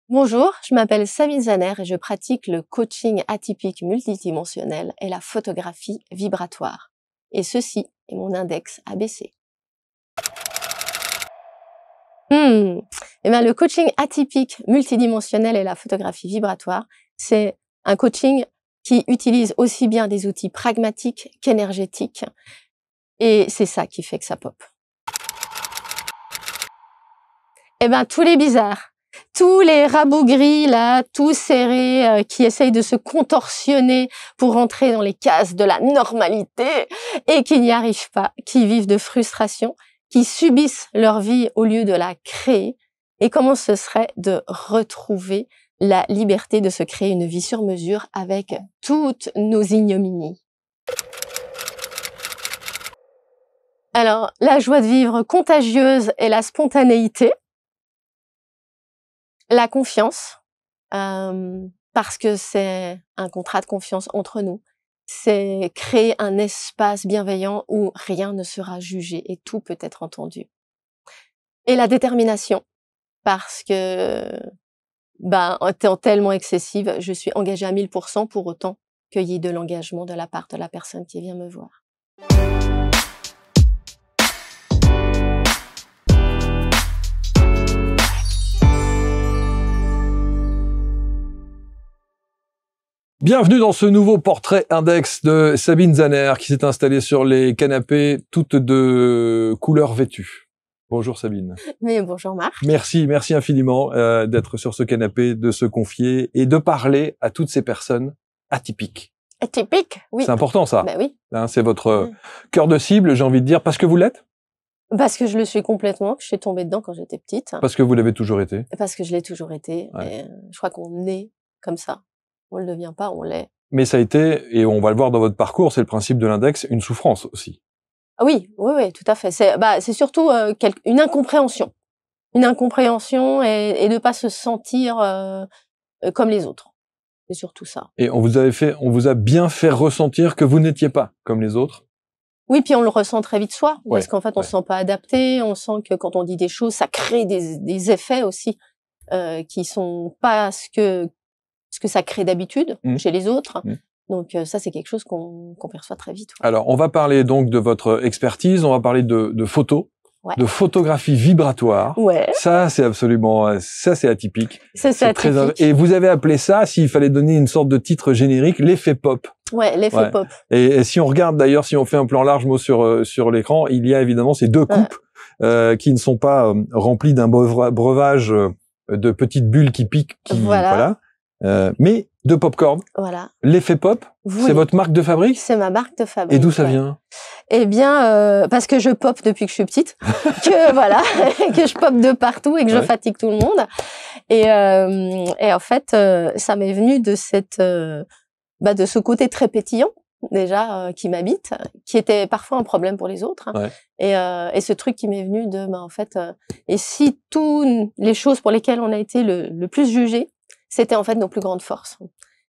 Bonjour, je m'appelle Sabine Zaner et je pratique le coaching atypique multidimensionnel et la photographie vibratoire. Et ceci est mon index ABC. Le coaching atypique multidimensionnel et la photographie vibratoire, c'est un coaching qui utilise aussi bien des outils pragmatiques qu'énergétiques. Et c'est ça qui fait que ça pop. Tous les bizarres. Tous les rabougris, là, tout serrés, qui essayent de se contorsionner pour rentrer dans les cases de la normalité et qui n'y arrivent pas, qui vivent de frustration, qui subissent leur vie au lieu de la créer. Et comment ce serait de retrouver la liberté de se créer une vie sur mesure avec toutes nos ignominies. Alors, la joie de vivre contagieuse et la spontanéité. La confiance, parce que c'est un contrat de confiance entre nous. C'est créer un espace bienveillant où rien ne sera jugé et tout peut être entendu. Et la détermination, parce que, étant tellement excessive, je suis engagée à 1000% pour autant qu'il y ait de l'engagement de la part de la personne qui vient me voir. Bienvenue dans ce nouveau portrait index de Sabine Zaner qui s'est installée sur les canapés toutes de couleurs vêtues. Bonjour Sabine. Mais bonjour Marc. Merci infiniment d'être sur ce canapé, de se confier et de parler à toutes ces personnes atypiques. Atypiques, oui. C'est important ça. Ben oui. Hein, c'est votre cœur de cible, j'ai envie de dire, parce que vous l'êtes. Parce que je le suis complètement, que je suis tombée dedans quand j'étais petite. Parce que vous l'avez toujours été. Parce que je l'ai toujours été. Ouais. Et je crois qu'on est comme ça. On le devient pas, on l'est. Mais ça a été, et on va le voir dans votre parcours, c'est le principe de l'index, une souffrance aussi. Ah oui, tout à fait. C'est surtout une incompréhension. Une incompréhension et de pas se sentir comme les autres. C'est surtout ça. Et on vous a bien fait ressentir que vous n'étiez pas comme les autres. Oui, puis on le ressent très vite soi, parce qu'en fait, on ouais. se sent pas adapté, on sent que quand on dit des choses, ça crée des effets aussi qui sont pas ce que ça crée d'habitude chez les autres. Donc ça, c'est quelque chose qu'on perçoit très vite. Ouais. Alors, on va parler donc de votre expertise, on va parler de photos, de photographie vibratoire. Ouais. Ça, c'est atypique. C'est atypique. Et vous avez appelé ça, s'il fallait donner une sorte de titre générique, l'effet pop. Ouais, l'effet pop. Et si on regarde d'ailleurs, si on fait un plan large sur l'écran, il y a évidemment ces deux coupes qui ne sont pas remplies d'un breuvage de petites bulles qui piquent, voilà. Mais de popcorn. Voilà. L'effet pop, c'est votre marque de fabrique? C'est ma marque de fabrique. Et d'où ça vient? Eh bien, parce que je pop depuis que je suis petite, que je pop de partout et que je fatigue tout le monde. Et en fait, ça m'est venu de de ce côté très pétillant déjà qui m'habite, qui était parfois un problème pour les autres. Et ce truc qui m'est venu de, en fait, et si toutes les choses pour lesquelles on a été le plus jugés, c'était en fait nos plus grandes forces.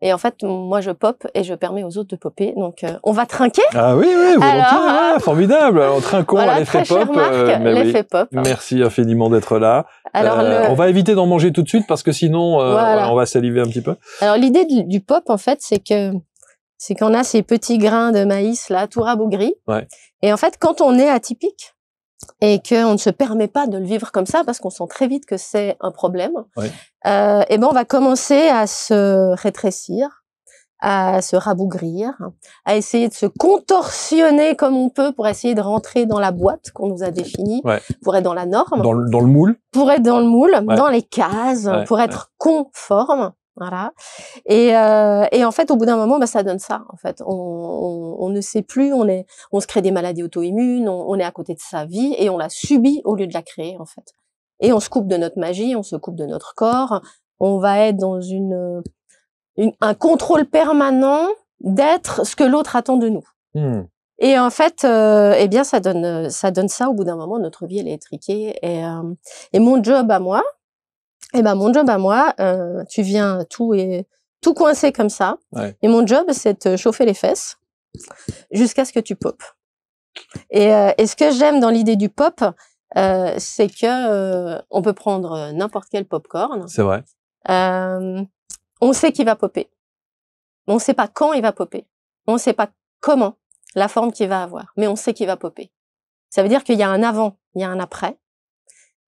Et en fait, moi, je pop et je permets aux autres de popper. Donc, on va trinquer. Ah oui, volontiers, formidable. Alors, trinquons à l'effet pop. L'effet pop. Merci infiniment d'être là. Alors, on va éviter d'en manger tout de suite parce que sinon, on va saliver un petit peu. Alors, l'idée du pop, en fait, c'est qu'on a ces petits grains de maïs là, tout rabougris. Ouais. Et en fait, quand on est atypique et qu'on ne se permet pas de le vivre comme ça parce qu'on sent très vite que c'est un problème, on va commencer à se rétrécir, à se rabougrir, à essayer de se contorsionner comme on peut pour essayer de rentrer dans la boîte qu'on nous a définie, pour être dans la norme. Dans le moule. Pour être dans le moule, dans les cases, pour être conforme. Voilà. Et en fait, au bout d'un moment, ça donne ça. En fait, on ne sait plus. On se crée des maladies auto-immunes. On est à côté de sa vie et on la subit au lieu de la créer, en fait. Et on se coupe de notre magie, on se coupe de notre corps. On va être dans un contrôle permanent d'être ce que l'autre attend de nous. Et en fait, ça donne ça. Au bout d'un moment, notre vie elle est étriquée. Et mon job à moi. Tu viens tout coincé comme ça. Et mon job, c'est de te chauffer les fesses jusqu'à ce que tu popes. Et ce que j'aime dans l'idée du pop, c'est que on peut prendre n'importe quel popcorn. C'est vrai. On sait qu'il va popper. On ne sait pas quand il va popper. On ne sait pas comment, la forme qu'il va avoir. Mais on sait qu'il va popper. Ça veut dire qu'il y a un avant, il y a un après.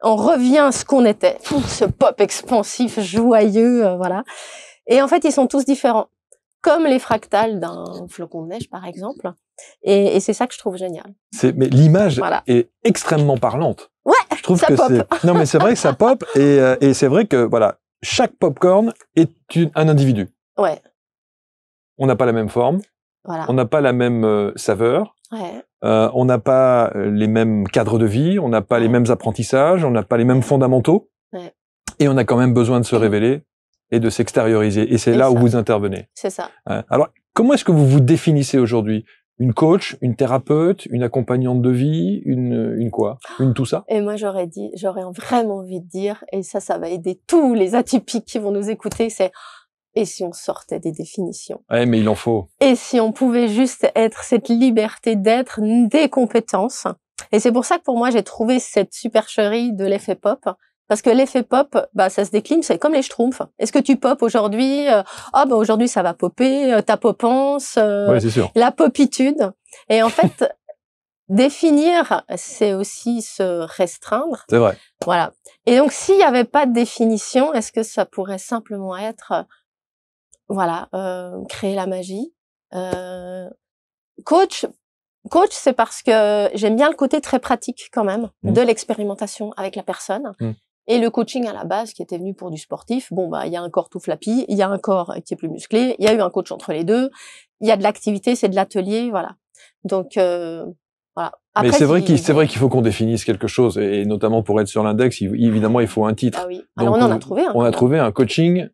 On revient à ce qu'on était. Ce pop expansif, joyeux, voilà. Et en fait, ils sont tous différents. Comme les fractales d'un flocon de neige, par exemple. Et c'est ça que je trouve génial. Mais l'image est extrêmement parlante. Ouais, je trouve ça que pop. Non, mais c'est vrai que ça pop. Et c'est vrai que, voilà, chaque popcorn est un individu. Ouais. On n'a pas la même forme. Voilà. On n'a pas la même saveur. Ouais. On n'a pas les mêmes cadres de vie. On n'a pas les mêmes apprentissages. On n'a pas les mêmes fondamentaux. Ouais. Et on a quand même besoin de se révéler et de s'extérioriser. Et c'est là où vous intervenez. C'est ça. Alors, comment est-ce que vous vous définissez aujourd'hui? Une coach, une thérapeute, une accompagnante de vie, une quoi? Une tout ça? Et moi, j'aurais vraiment envie de dire, et ça va aider tous les atypiques qui vont nous écouter, c'est et si on sortait des définitions? Ouais, mais il en faut. Et si on pouvait juste être cette liberté d'être des compétences? Et c'est pour ça que pour moi, j'ai trouvé cette supercherie de l'effet pop. Parce que l'effet pop, ça se décline, c'est comme les schtroumpfs. Est-ce que tu popes aujourd'hui? Aujourd'hui ça va popper, ta popance, ouais, c'est sûr. La popitude. Et en fait, définir, c'est aussi se restreindre. C'est vrai. Voilà. Et donc, s'il n'y avait pas de définition, est-ce que ça pourrait simplement être, créer la magie? Coach, c'est parce que j'aime bien le côté très pratique quand même de l'expérimentation avec la personne. Et le coaching à la base qui était venu pour du sportif, il y a un corps tout flappy, il y a un corps qui est plus musclé, il y a eu un coach entre les deux, il y a de l'activité, c'est de l'atelier, voilà. Donc voilà. Après, mais c'est vrai qu'il faut qu'on définisse quelque chose, et notamment pour être sur l'index, évidemment il faut un titre. Ah oui. Alors donc, on en a trouvé un. On a trouvé un coaching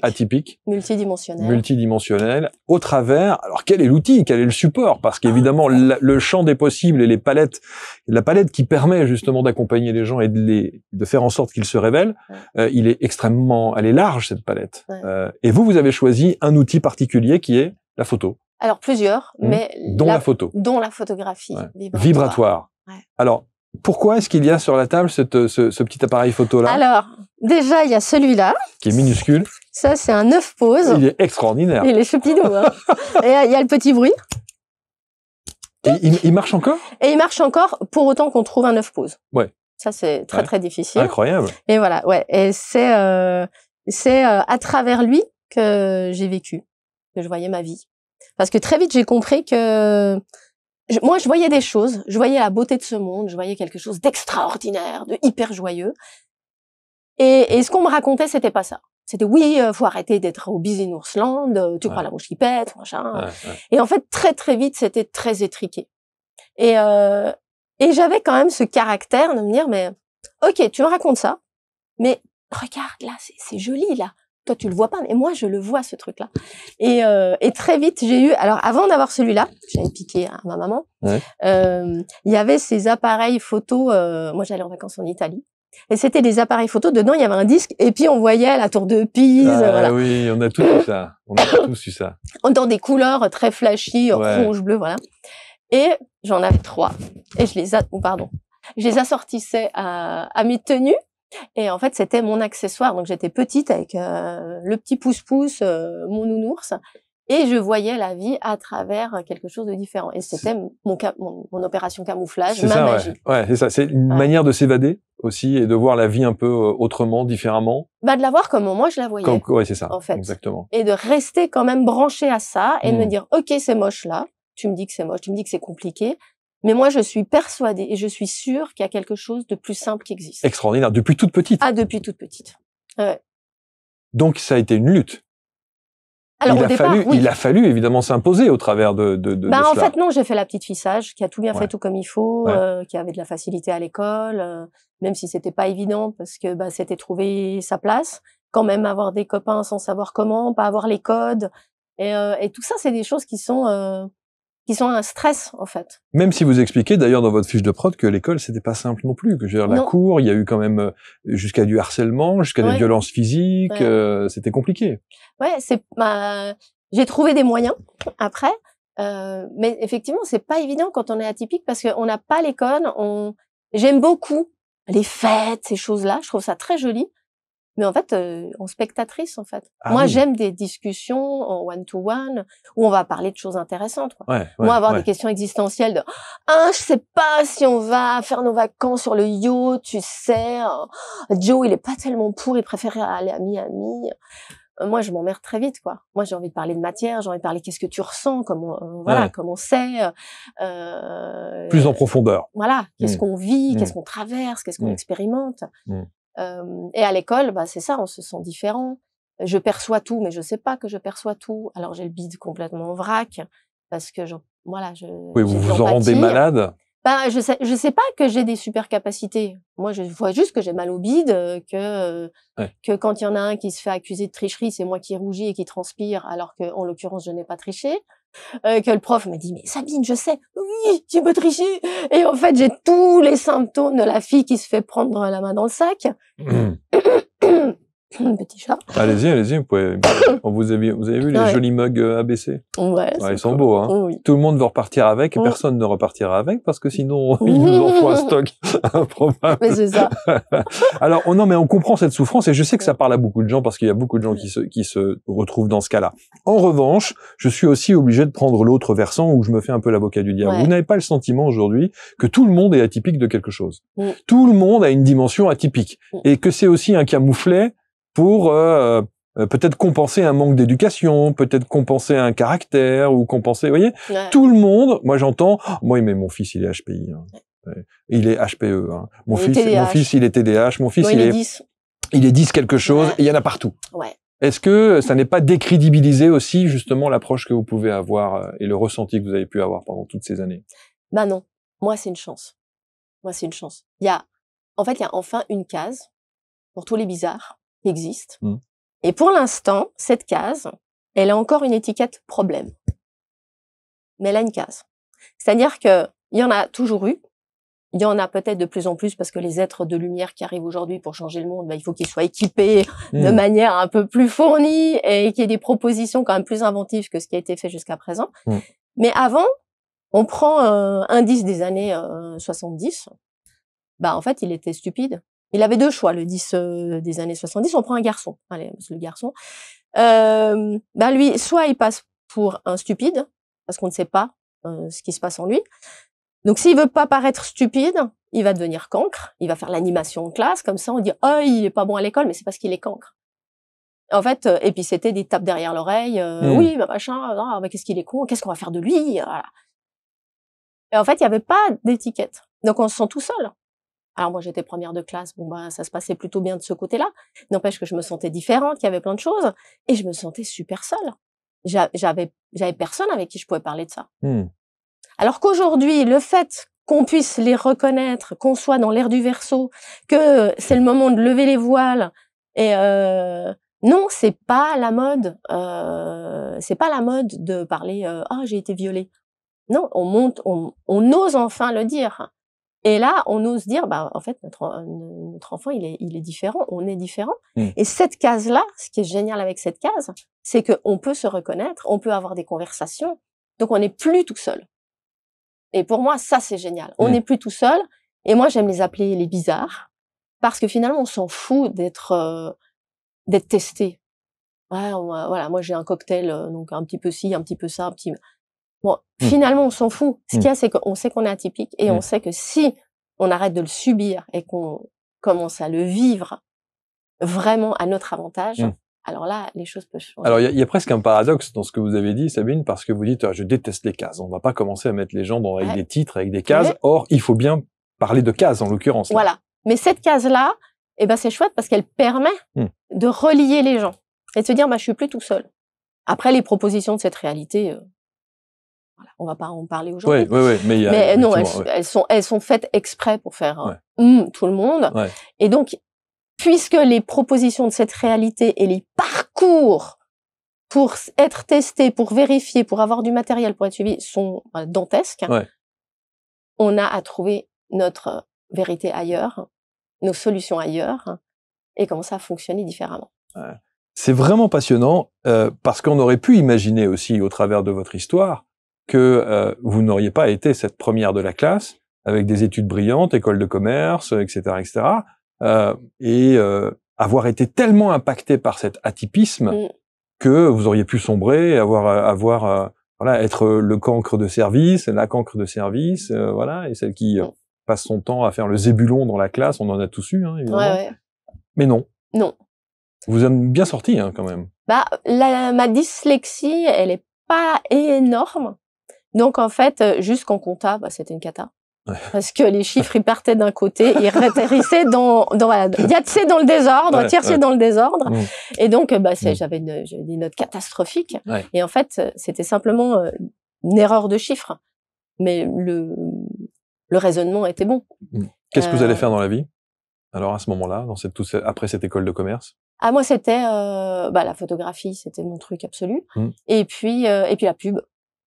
atypique, multidimensionnel, au travers. Alors quel est l'outil, quel est le support? Parce qu'évidemment le champ des possibles et la palette qui permet justement d'accompagner les gens et de faire en sorte qu'ils se révèlent, elle est large cette palette. Et vous avez choisi un outil particulier qui est la photo. Alors plusieurs, mais dont la photo, dont la photographie vibratoire. Alors pourquoi est-ce qu'il y a sur la table ce petit appareil photo-là? Alors, déjà, il y a celui-là. Qui est minuscule. Ça, c'est un 9 poses. Il est extraordinaire. Il est choupidou, hein. Et il y a le petit bruit. Et il marche encore? Et il marche encore, pour autant qu'on trouve un 9 poses. Ouais. Ça, c'est très, très difficile. Incroyable. Et voilà, ouais. Et c'est à travers lui que j'ai vécu, que je voyais ma vie. Parce que très vite, j'ai compris que moi, je voyais des choses, je voyais la beauté de ce monde, je voyais quelque chose d'extraordinaire, de hyper joyeux. Et ce qu'on me racontait, c'était pas ça. C'était faut arrêter d'être au Bisounours-land, tu crois la mouche qui pète, machin. Et en fait, très très vite, c'était très étriqué. Et j'avais quand même ce caractère de me dire, mais ok, tu me racontes ça, mais regarde là, c'est joli là. Toi, tu le vois pas, mais moi, je le vois, ce truc-là. Et très vite, j'ai eu... Alors, avant d'avoir celui-là, j'avais piqué à ma maman, il y avait ces appareils photos... moi, j'allais en vacances en Italie. Et c'était des appareils photos. Dedans, il y avait un disque. Et puis, on voyait la tour de Pise. Voilà. Oui, on a tous eu ça. On a tous eu ça. Dans des couleurs très flashy, rouge, bleu, voilà. Et j'en avais 3. Et je les assortissais à mes tenues. Et en fait, c'était mon accessoire. Donc, j'étais petite avec le petit pouce-pouce, mon nounours. Et je voyais la vie à travers quelque chose de différent. Et c'était mon opération camouflage, ma magie. Ouais, c'est ça. C'est une manière de s'évader aussi et de voir la vie un peu autrement, différemment. De la voir comme moi je la voyais. Ouais, c'est ça. En fait. Exactement. Et de rester quand même branché à ça et de me dire, ok, c'est moche là. Tu me dis que c'est moche, tu me dis que c'est compliqué. Mais moi, je suis persuadée et je suis sûre qu'il y a quelque chose de plus simple qui existe. Extraordinaire. Depuis toute petite. Ah, depuis toute petite. Ouais. Donc, ça a été une lutte. Alors, il a fallu évidemment s'imposer au travers de en cela. fait, non, j'ai fait la petite fille sage, qui a tout bien fait tout comme il faut, qui avait de la facilité à l'école, même si c'était pas évident parce que c'était trouver sa place, quand même avoir des copains sans savoir comment, pas avoir les codes, et tout ça, c'est des choses qui sont un stress, en fait. Même si vous expliquez, d'ailleurs, dans votre fiche de prod, que l'école, c'était pas simple non plus. Que je veux dire, la cour, il y a eu quand même jusqu'à du harcèlement, jusqu'à des violences physiques, c'était compliqué. Ouais, j'ai trouvé des moyens, après, mais effectivement, c'est pas évident quand on est atypique, parce qu'on n'a pas l'école, j'aime beaucoup les fêtes, ces choses-là, je trouve ça très joli, mais en fait, en spectatrice, en fait. Moi, j'aime des discussions en one-to-one où on va parler de choses intéressantes, quoi. Moi, avoir des questions existentielles de « Ah, je sais pas si on va faire nos vacances sur le yacht, tu sais, Joe, il est pas tellement pour, il préférait aller à Miami. » Moi, je m'emmerde très vite, quoi. Moi, j'ai envie de parler de matière, j'ai envie de parler qu'est-ce que tu ressens, comment, voilà, comment c'est. Plus en profondeur. Voilà, qu'est-ce qu'on vit, qu'est-ce qu'on traverse, qu'est-ce qu'on expérimente. Et à l'école, bah, c'est ça, on se sent différent. Je perçois tout, mais je sais pas que je perçois tout. Alors, j'ai le bide complètement en vrac, parce que voilà, oui, vous vous en rendez malade? Ben, je sais pas que j'ai des super capacités. Moi, je vois juste que j'ai mal au bide, que quand il y en a un qui se fait accuser de tricherie, c'est moi qui rougis et qui transpire, alors que, en l'occurrence, je n'ai pas triché. Que le prof me dit, mais Sabine, je sais, oui, tu peux tricher. Et en fait, j'ai tous les symptômes de la fille qui se fait prendre la main dans le sac. Petit chat. Allez-y, vous pouvez. Vous avez vu les jolis mugs ABC? Ouais, ils sont beaux, hein. Oui. Tout le monde va repartir avec, et personne ne repartira avec, parce que sinon, ils nous en font un stock improbable. Mais c'est ça. Alors, non, mais on comprend cette souffrance, et je sais que ça parle à beaucoup de gens, parce qu'il y a beaucoup de gens qui se retrouvent dans ce cas-là. En revanche, je suis aussi obligé de prendre l'autre versant, où je me fais un peu l'avocat du diable. Vous n'avez pas le sentiment aujourd'hui que tout le monde est atypique de quelque chose. Tout le monde a une dimension atypique. Et que c'est aussi un camouflet pour peut-être compenser un manque d'éducation, peut-être compenser un caractère, ou compenser, vous voyez, tout le monde, moi j'entends, moi mais mon fils il est HPI, hein. Il est HPE, hein. Mon fils il est TDAH, mon fils il est 10. Il est 10 quelque chose, et il y en a partout. Est-ce que ça n'est pas décrédibiliser aussi justement l'approche que vous pouvez avoir et le ressenti que vous avez pu avoir pendant toutes ces années? Bah non, moi c'est une chance. Moi c'est une chance. Il y a enfin une case pour tous les bizarres qui existe. Et pour l'instant, cette case, elle a encore une étiquette problème. Mais elle a une case. C'est-à-dire que il y en a toujours eu. Il y en a peut-être de plus en plus parce que les êtres de lumière qui arrivent aujourd'hui pour changer le monde, bah, il faut qu'ils soient équipés de manière un peu plus fournie et qu'il y ait des propositions quand même plus inventives que ce qui a été fait jusqu'à présent. Mais avant, on prend un indice des années 70. Bah, en fait, il était stupide. Il avait deux choix, le 10 des années 70, on prend un garçon. Allez, le garçon. Bah lui, soit il passe pour un stupide, parce qu'on ne sait pas ce qui se passe en lui. Donc s'il veut pas paraître stupide, il va devenir cancre, il va faire l'animation en classe, comme ça on dit « Oh, il est pas bon à l'école, mais c'est parce qu'il est cancre ». En fait, et puis c'était des tapes derrière l'oreille, oui, bah machin, mais qu'est-ce qu'il est con, qu'est-ce qu'on va faire de lui, voilà. Et en fait, il y avait pas d'étiquette. Donc on se sent tout seul. Alors moi j'étais première de classe, bon bah ça se passait plutôt bien de ce côté-là. N'empêche que je me sentais différente, qu'il y avait plein de choses, et je me sentais super seule. J'avais personne avec qui je pouvais parler de ça. Alors qu'aujourd'hui, le fait qu'on puisse les reconnaître, qu'on soit dans l'ère du Verseau, que c'est le moment de lever les voiles, et non, c'est pas la mode. C'est pas la mode de parler ah j'ai été violée. Non, on ose enfin le dire. Et là, on ose dire, bah, en fait, notre enfant, il est différent, on est différent. Et cette case-là, ce qui est génial avec cette case, c'est qu'on peut se reconnaître, on peut avoir des conversations, donc on n'est plus tout seul. Et pour moi, ça, c'est génial. On n'est plus tout seul, et moi, j'aime les appeler les bizarres, parce que finalement, on s'en fout d'être testé. Ouais, voilà, moi, j'ai un cocktail, donc un petit peu ci, un petit peu ça, un petit... Bon, finalement, on s'en fout. Ce qu'il y a, c'est qu'on sait qu'on est atypique et on sait que si on arrête de le subir et qu'on commence à le vivre vraiment à notre avantage, alors là, les choses peuvent changer. Alors, il y a presque un paradoxe dans ce que vous avez dit, Sabine, parce que vous dites, je déteste les cases. On va pas commencer à mettre les gens avec des titres, avec des cases. Or, il faut bien parler de cases, en l'occurrence. Voilà. Mais cette case-là, eh ben, c'est chouette parce qu'elle permet de relier les gens et de se dire, bah, je suis plus tout seul. Après, les propositions de cette réalité, voilà, on va pas en parler aujourd'hui. Oui, mais non, elles sont faites exprès pour faire tout le monde. Et donc, puisque les propositions de cette réalité et les parcours pour être testés, pour vérifier, pour avoir du matériel, pour être suivis, sont dantesques, on a à trouver notre vérité ailleurs, nos solutions ailleurs, et commencer à fonctionner différemment. C'est vraiment passionnant, parce qu'on aurait pu imaginer aussi, au travers de votre histoire, que vous n'auriez pas été cette première de la classe, avec des études brillantes, école de commerce, etc., etc., et avoir été tellement impacté par cet atypisme que vous auriez pu sombrer, voilà, être le cancre de service, la cancre de service, voilà, et celle qui passe son temps à faire le zébulon dans la classe, on en a tous eu, hein, évidemment. Ouais. Mais non. Non. Vous en êtes bien sorti, hein, quand même. Bah, ma dyslexie, elle est pas énorme. Donc, en fait, jusqu'en compta, bah, c'était une cata. Ouais. Parce que les chiffres, ils partaient d'un côté, ils atterrissaient voilà, tiercé dans le désordre, tiercé dans le désordre. Et donc, bah, j'avais des notes catastrophiques. Ouais. Et en fait, c'était simplement une erreur de chiffres. Mais le raisonnement était bon. Qu'est-ce que vous allez faire dans la vie? Alors, à ce moment-là, après cette école de commerce? Ah, moi, c'était, la photographie, c'était mon truc absolu. Et puis la pub.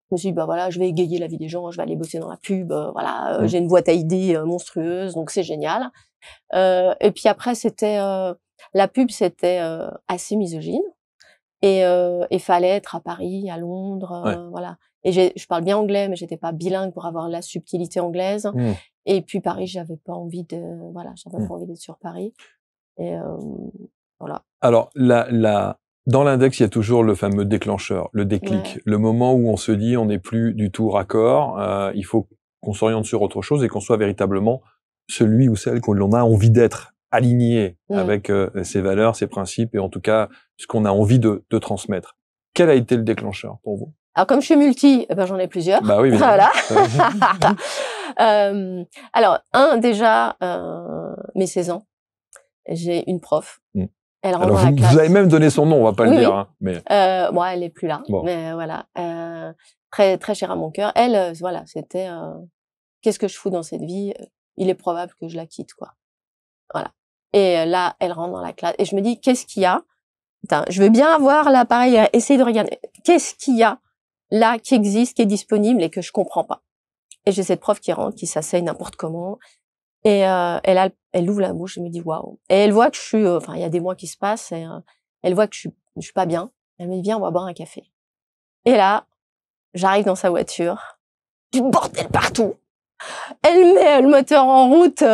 Je me suis dit, bah voilà, je vais égayer la vie des gens, je vais aller bosser dans la pub, voilà, j'ai une boîte à idées monstrueuse, donc c'est génial. Et puis après, c'était la pub, c'était assez misogyne, et fallait être à Paris, à Londres, voilà. Et je parle bien anglais, mais j'étais pas bilingue pour avoir la subtilité anglaise. Et puis Paris, j'avais pas envie d'être sur Paris. Et voilà. Alors dans l'index, il y a toujours le fameux déclencheur, le déclic, le moment où on se dit on n'est plus du tout raccord, il faut qu'on s'oriente sur autre chose et qu'on soit véritablement celui ou celle que l'on a envie d'être, aligné avec ses valeurs, ses principes et en tout cas ce qu'on a envie de transmettre. Quel a été le déclencheur pour vous? Alors comme je suis multi, j'en ai plusieurs. Bah oui, voilà. Alors déjà mes 16 ans, j'ai une prof. Elle rentre dans la classe. Vous avez même donné son nom, on va pas le dire. Hein, mais bon, elle est plus là. Bon. Mais voilà, très très chère à mon cœur. Elle, voilà, c'était qu'est-ce que je fous dans cette vie? Il est probable que je la quitte, quoi. Voilà. Et là, elle rentre dans la classe et je me dis qu'est-ce qu'il y a? Putain, je veux bien avoir là, pareil, essayer de regarder. Qu'est-ce qu'il y a là qui existe, qui est disponible et que je comprends pas? Et j'ai cette prof qui rentre, qui s'asseye n'importe comment. Et elle ouvre la bouche et me dit waouh. Et elle voit que je suis, il y a des mois qui se passent et elle voit que je suis pas bien. Elle me dit viens, on va boire un café. Et là, j'arrive dans sa voiture, du bordel partout. Elle met le moteur en route,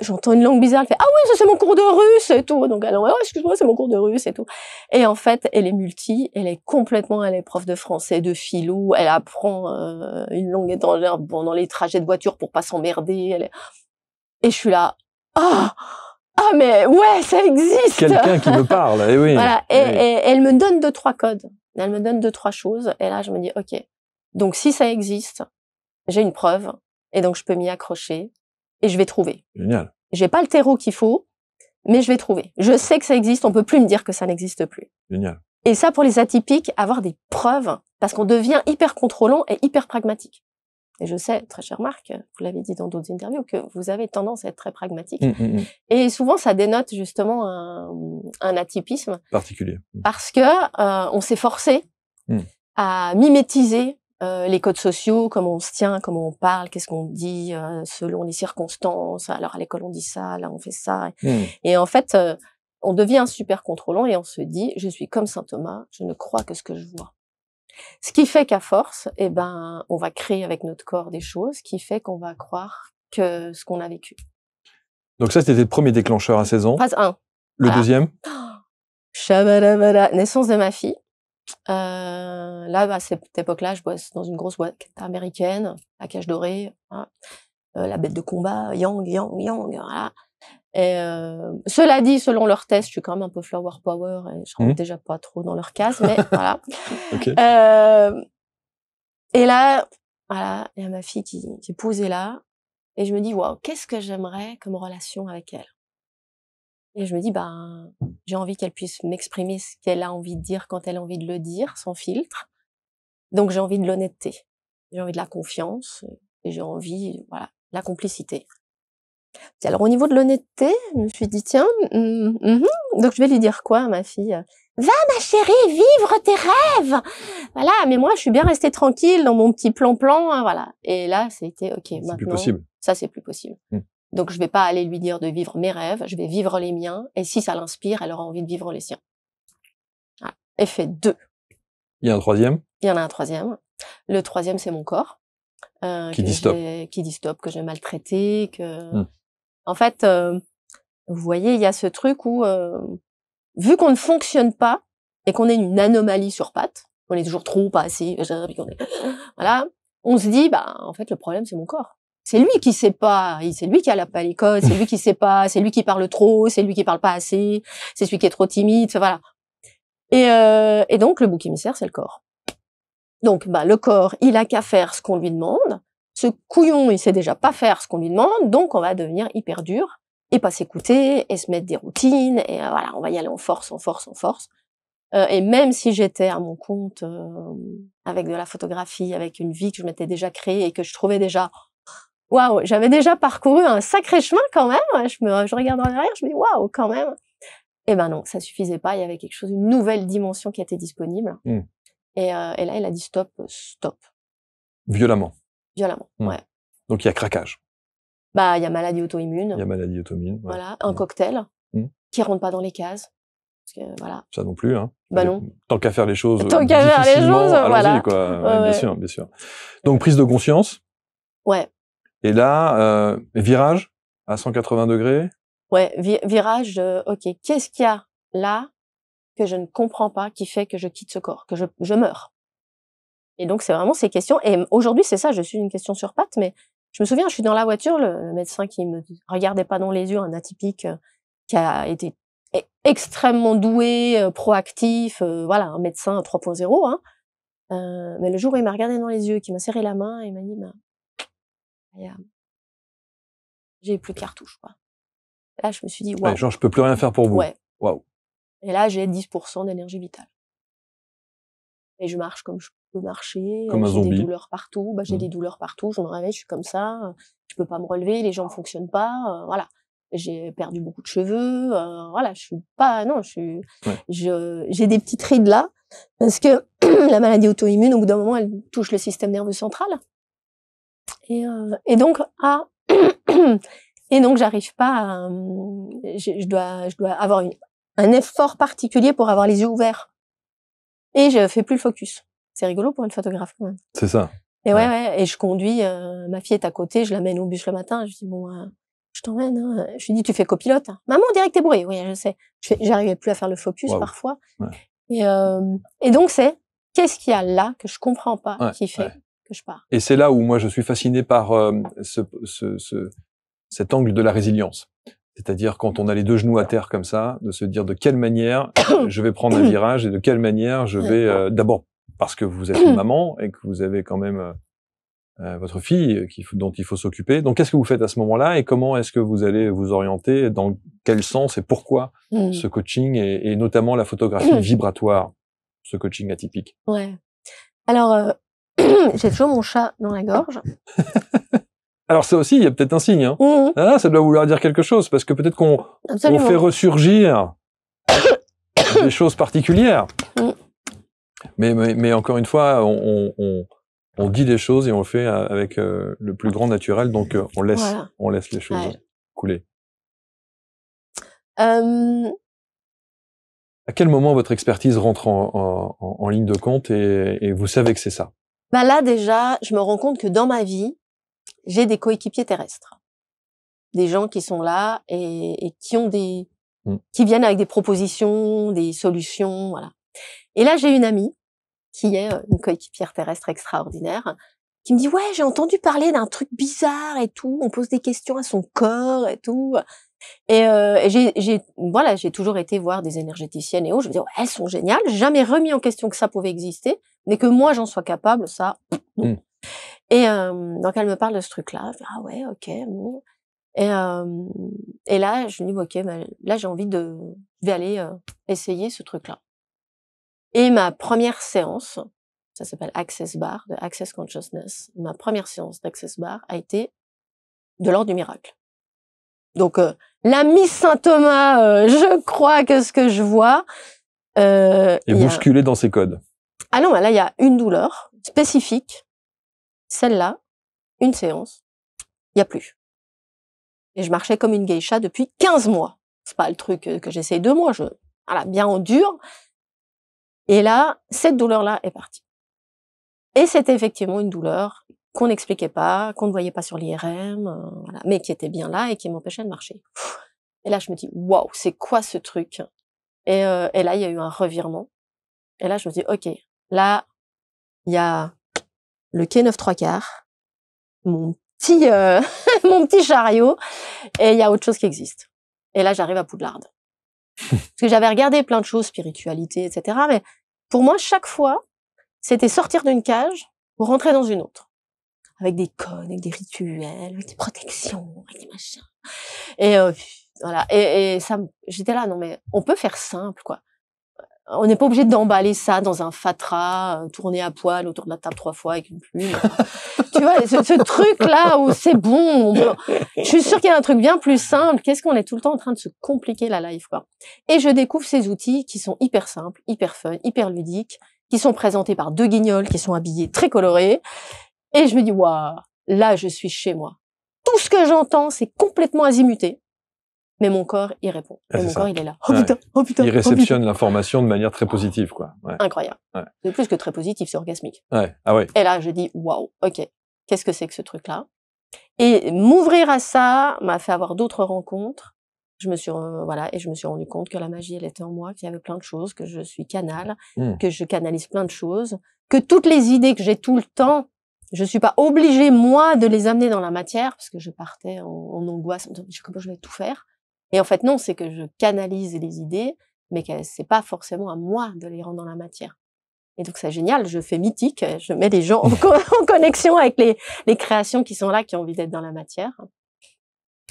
j'entends une langue bizarre, elle fait ah oui, ça c'est mon cours de russe et tout. Donc elle dit excuse-moi, c'est mon cours de russe et tout. Et en fait, elle est multi, elle est prof de français, de philo, elle apprend une langue étrangère pendant les trajets de voiture pour pas s'emmerder. Et je suis là, mais ouais, ça existe. Quelqu'un qui me parle, et oui. Voilà. Et elle me donne 2-3 codes. Elle me donne 2-3 choses. Et là, je me dis, ok. Donc, si ça existe, j'ai une preuve. Et donc, je peux m'y accrocher. Et je vais trouver. Génial. J'ai pas le terreau qu'il faut, mais je vais trouver. Je sais que ça existe. On peut plus me dire que ça n'existe plus. Génial. Et ça, pour les atypiques, avoir des preuves, parce qu'on devient hyper contrôlant et hyper pragmatique. Et je sais, très cher Marc, vous l'avez dit dans d'autres interviews, que vous avez tendance à être très pragmatique. Et souvent, ça dénote justement un atypisme particulier. Parce que on s'est forcé à mimétiser les codes sociaux, comment on se tient, comment on parle, qu'est-ce qu'on dit selon les circonstances. Alors à l'école, on dit ça, là, on fait ça. Et en fait, on devient super contrôlant et on se dit, je suis comme saint Thomas, je ne crois que ce que je vois. Ce qui fait qu'à force, on va créer avec notre corps des choses qui fait qu'on va croire que ce qu'on a vécu. Donc ça, c'était le premier déclencheur à 16 ans. Phase 1. Le deuxième? Shabadabada, naissance de ma fille. Là, à cette époque-là, je bosse dans une grosse boîte américaine, à Cage Dorée, hein. La bête de combat, yang, voilà. Et cela dit, selon leurs tests, je suis quand même un peu flower power et je rentre déjà pas trop dans leur case, mais voilà. Okay. Et là, voilà, il y a ma fille qui est posée là, et je me dis waouh, qu'est-ce que j'aimerais comme relation avec elle. Et je me dis j'ai envie qu'elle puisse m'exprimer ce qu'elle a envie de dire quand elle a envie de le dire, sans filtre. Donc j'ai envie de l'honnêteté, j'ai envie de la confiance et j'ai envie, voilà, la complicité. Alors au niveau de l'honnêteté, je me suis dit tiens, donc je vais lui dire quoi à ma fille? Va ma chérie, vivre tes rêves. Voilà, mais moi je suis bien restée tranquille dans mon petit plan, voilà. Et là c'était ok, maintenant plus possible. Ça c'est plus possible. Donc je vais pas aller lui dire de vivre mes rêves, je vais vivre les miens. Et si ça l'inspire, elle aura envie de vivre les siens. Voilà. Effet 2. Il y a un troisième? Il y en a un troisième. Le troisième c'est mon corps. Qui dit stop. Qui dit stop, que j'ai maltraité, que... En fait, vous voyez, il y a ce truc où vu qu'on ne fonctionne pas et qu'on est une anomalie sur pattes, on est toujours trop, pas assez, voilà, on se dit, bah, en fait, le problème, c'est mon corps. C'est lui qui sait pas, c'est lui qui a pas les codes, c'est lui qui sait pas, c'est lui qui parle trop, c'est lui qui parle pas assez, c'est celui qui est trop timide, voilà. Et donc, le bouc émissaire, c'est le corps. Donc, bah, le corps, il a qu'à faire ce qu'on lui demande. Ce couillon, il sait déjà pas faire ce qu'on lui demande, donc on va devenir hyper dur et pas s'écouter et se mettre des routines et voilà, on va y aller en force. Et même si j'étais à mon compte avec de la photographie, avec une vie que je m'étais déjà créée et que je trouvais déjà waouh, j'avais déjà parcouru un sacré chemin quand même. Je regarde en arrière, je me dis waouh quand même. Et ben non, ça suffisait pas. Il y avait quelque chose, une nouvelle dimension qui était disponible. Et là, il a dit stop. Violemment. Ouais. Donc il y a craquage. Bah, il y a maladie auto-immune. Ouais. Voilà, un cocktail qui rentre pas dans les cases. Parce que, voilà. Ça non plus, hein. Bah non. Tant qu'à faire les choses. Voilà. Ouais, bien sûr. Donc prise de conscience. Ouais. Et là, virage à 180 degrés. Ouais, virage. Ok. Qu'est-ce qu'il y a là que je ne comprends pas qui fait que je quitte ce corps, que je meurs? Et donc c'est vraiment ces questions. Et aujourd'hui c'est ça, je suis une question sur pattes, mais je me souviens, je suis dans la voiture, le médecin qui me regardait pas dans les yeux, un atypique qui a été extrêmement doué, proactif, voilà, un médecin 3.0. Mais le jour où il m'a regardé dans les yeux, qui m'a serré la main, il m'a dit, j'ai plus de cartouche, quoi. Et là je me suis dit, waouh. Ouais, genre je peux plus rien faire pour vous. Ouais. Waouh. Et là j'ai 10% d'énergie vitale. Et je marche comme je peux marcher. Comme un zombie. J'ai des douleurs partout. J'ai des douleurs partout. Je me réveille, je suis comme ça. Je peux pas me relever. Les jambes fonctionnent pas. Voilà. J'ai perdu beaucoup de cheveux. Voilà. Je suis pas. Non. J'ai des petites rides là parce que la maladie auto-immune, au bout d'un moment, elle touche le système nerveux central. Et donc et donc j'arrive pas. Je dois avoir un effort particulier pour avoir les yeux ouverts. Et je fais plus le focus. C'est rigolo pour une photographe quand même. C'est ça. Et ouais. Et je conduis, ma fille est à côté, je l'amène au bus le matin, je dis bon, je t'emmène. Hein. Je lui dis tu fais copilote. Maman, on dirait que t'es bourrée. Oui, je sais. J'arrivais plus à faire le focus parfois. Ouais. Et donc c'est qu'est-ce qu'il y a là que je comprends pas qui fait que je pars. Et c'est là où moi je suis fasciné par cet angle de la résilience. C'est-à-dire quand on a les deux genoux à terre comme ça, de se dire de quelle manière je vais prendre un virage et de quelle manière je vais d'abord parce que vous êtes une maman et que vous avez quand même votre fille dont il faut s'occuper. Donc qu'est-ce que vous faites à ce moment-là et comment est-ce que vous allez vous orienter, dans quel sens et pourquoi ce coaching et notamment la photographie vibratoire, ce coaching atypique? Ouais. Alors j'ai toujours mon chat dans la gorge. Alors ça aussi, il y a peut-être un signe. Hein. Ah, ça doit vouloir dire quelque chose, parce que peut-être qu'on fait ressurgir des choses particulières. Mais encore une fois, on dit les choses et on le fait avec le plus grand naturel, donc on laisse les choses couler. À quel moment votre expertise rentre en ligne de compte et vous savez que c'est ça? Bah là déjà, je me rends compte que dans ma vie, j'ai des coéquipiers terrestres, des gens qui sont là et qui ont qui viennent avec des propositions, des solutions, voilà. Et là, j'ai une amie qui est une coéquipière terrestre extraordinaire, qui me dit ouais, j'ai entendu parler d'un truc bizarre et tout. On pose des questions à son corps et tout. Et j'ai toujours été voir des énergéticiennes et autres. Je me dis ouais, elles sont géniales. J'ai jamais remis en question que ça pouvait exister, mais que moi j'en sois capable, ça non. Et donc elle me parle de ce truc-là. Je dis ah ouais, ok, bon. Et là je me dis ok, bah, là j'ai envie je vais aller essayer ce truc-là. Et ma première séance, ça s'appelle Access Bar, de Access Consciousness. Ma première séance d'Access Bar a été de l'ordre du miracle. Donc la Miss Saint-Thomas, je crois que ce que je vois est bousculé dans ses codes. Ah non, là il y a une douleur spécifique. Celle-là, une séance, il y a plus. Et je marchais comme une geisha depuis 15 mois. C'est pas le truc que j'essaye 2 mois, voilà, bien en dur. Et là, cette douleur-là est partie. Et c'était effectivement une douleur qu'on n'expliquait pas, qu'on ne voyait pas sur l'IRM, voilà, mais qui était bien là et qui m'empêchait de marcher. Et là, je me dis, waouh, c'est quoi ce truc? Et là, il y a eu un revirement. Et là, je me dis, OK, là, il y a le quai 9 3/4, mon petit, mon petit chariot, et il y a autre chose qui existe. Et là, j'arrive à Poudlard. Parce que j'avais regardé plein de choses, spiritualité, etc. Mais pour moi, chaque fois, c'était sortir d'une cage pour rentrer dans une autre. Avec des codes, avec des rituels, avec des protections, avec des machins. Et voilà. Et ça, j'étais là, non mais on peut faire simple, quoi. On n'est pas obligé d'emballer ça dans un fatras, tourner à poil autour de la table 3 fois avec une plume. Tu vois, ce truc-là où c'est bon. Je suis sûre qu'il y a un truc bien plus simple. Qu'est-ce qu'on est tout le temps en train de se compliquer la life, quoi. Et je découvre ces outils qui sont hyper simples, hyper fun, hyper ludiques, qui sont présentés par 2 guignols qui sont habillés très colorés. Et je me dis, waouh, là, je suis chez moi. Tout ce que j'entends, c'est complètement azimuté. Mais mon corps, il répond. Et mon corps, il est là. Oh putain, oh putain. Il réceptionne l'information de manière très positive, quoi. Ouais. Incroyable. Ouais. C'est plus que très positif, c'est orgasmique. Ouais. Ah ouais. Et là, je dis, waouh, ok. Qu'est-ce que c'est que ce truc-là? Et m'ouvrir à ça m'a fait avoir d'autres rencontres. Je me suis, et je me suis rendu compte que la magie, elle était en moi, qu'il y avait plein de choses, que je suis canal, que je canalise plein de choses, que toutes les idées que j'ai tout le temps, je suis pas obligée, moi, de les amener dans la matière, parce que je partais en angoisse, en me disant, comment je vais tout faire? Et en fait, non, c'est que je canalise les idées, mais que c'est pas forcément à moi de les rendre dans la matière. Et donc, c'est génial. Je fais mythique. Je mets les gens en connexion avec les créations qui sont là, qui ont envie d'être dans la matière.